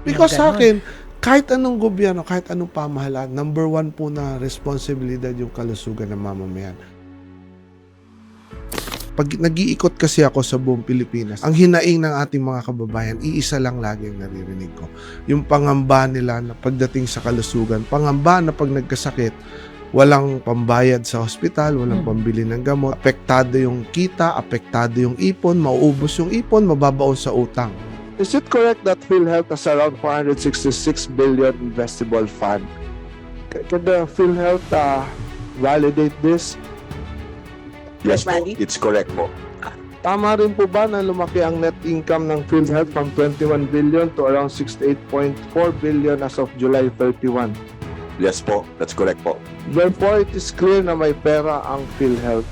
Because sa ganon. akin, kahit anong gobyerno, kahit anong pamahalaan, number one po na responsibilidad yung kalusugan ng mamamayan. Pag nag-iikot kasi ako sa buong Pilipinas, ang hinaing ng ating mga kababayan, iisa lang lagi ang naririnig ko. Yung pangamba nila na pagdating sa kalusugan, pangamba na pag nagkasakit, walang pambayad sa hospital, walang pambili ng gamot, apektado yung kita, apektado yung ipon, mauubos yung ipon, mababaon sa utang. Is it correct that PhilHealth has around 466 billion investable fund? Can the PhilHealth validate this? Yes po, it's correct po. Tama rin po ba na lumaki ang net income ng PhilHealth from 21 billion to around 68.4 billion as of July 31? Yes po, that's correct po. Therefore, it is clear na may pera ang PhilHealth.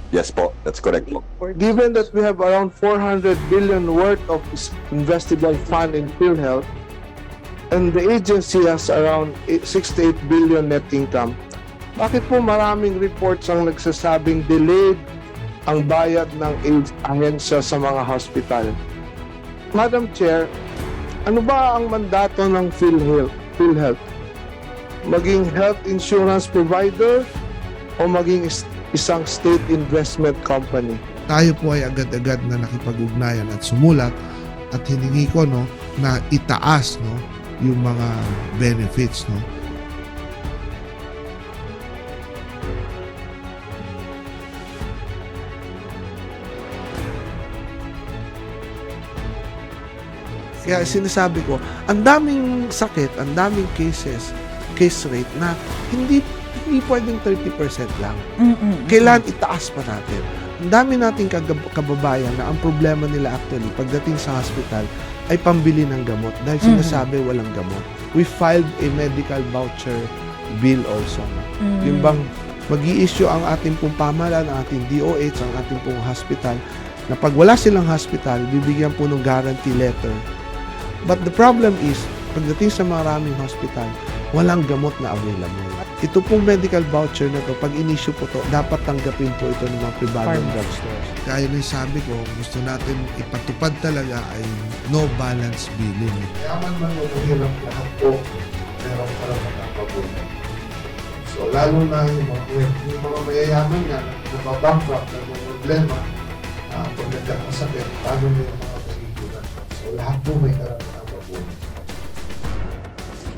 Yes po, that's correct po. Given that we have around 400 billion worth of investable fund in PhilHealth, and the agency has around 68 billion net income, bakit po maraming reports ang nagsasabing delayed ang bayad ng ahensya sa mga hospital? Madam Chair, ano ba ang mandato ng PhilHealth? Maging health insurance provider o maging isang state investment company? Tayo po ay agad-agad na nakipag-ugnayan at sumulat at hiningi ko na itaas yung mga benefits Kaya sinasabi ko, ang daming sakit, ang daming case rate na hindi pwedeng 30% lang. Kailangan itaas pa natin. Ang dami nating kababayan na ang problema nila actually pagdating sa hospital ay pambili ng gamot dahil sinasabi walang gamot. We filed a medical voucher bill also. Yung bang mag-i-issue ang ating pong pamahalaan, ang ating DOH, ang ating pong hospital na pag wala silang hospital, bibigyan po ng guarantee letter. But the problem is, pagdating sa maraming hospital, walang gamot na available. Ito pong medical voucher na to, pag in-issue po to, dapat tanggapin po ito ng mga private drugstores. Kaya na sabi ko, gusto natin ipatupad talaga ay no balance billing. Yaman man o mahirap lahat po, pero para makapabunan. So lalo na yung mga mayayaman nga, nababankrupt, na may problema, pag nagkakasakit, paano na yung mga maligunan. So lahat po may karapatan.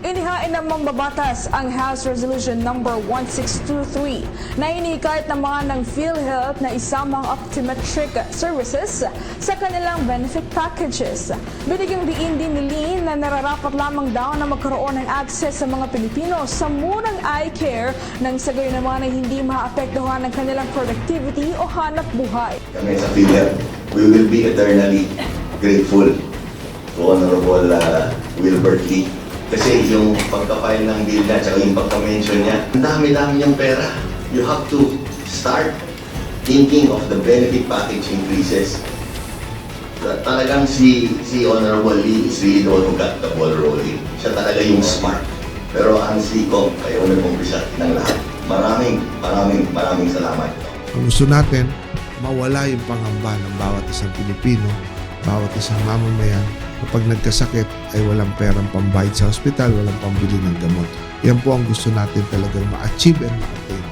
Inihain ng mambabatas ang House Resolution number 1623 na inikait naman ng PhilHealth na isamang optometric services sa kanilang benefit packages. Binigyang diin din ni Lynn na nararapat lamang daw na magkaroon ng access sa mga Pilipino sa murang eye care nang sa gayon naman ay hindi maapektuhan ng kanilang productivity o hanap buhay. Kami sa PhilHealth, we will be eternally grateful to Honorable Wilbert Lee. Kasi yung pagka-file ng bill niya, tsaka yung pagka-mention niya, ang dami-dami niyang pera. You have to start thinking of the benefit package increases. Talagang si Honorable Lee is really the one who got the ball rolling. Siya talaga yung smart. Pero ang SLECOM, kayo nag-umpisa ng lahat. Maraming salamat. Kung gusto natin, mawala yung pangamba ng bawat isang Pilipino, bawat isang mamamayan, kapag nagkasakit ay walang perang pambayad sa hospital, walang pambili ng gamot. Yan po ang gusto natin talagang ma-achieve and ma-attain.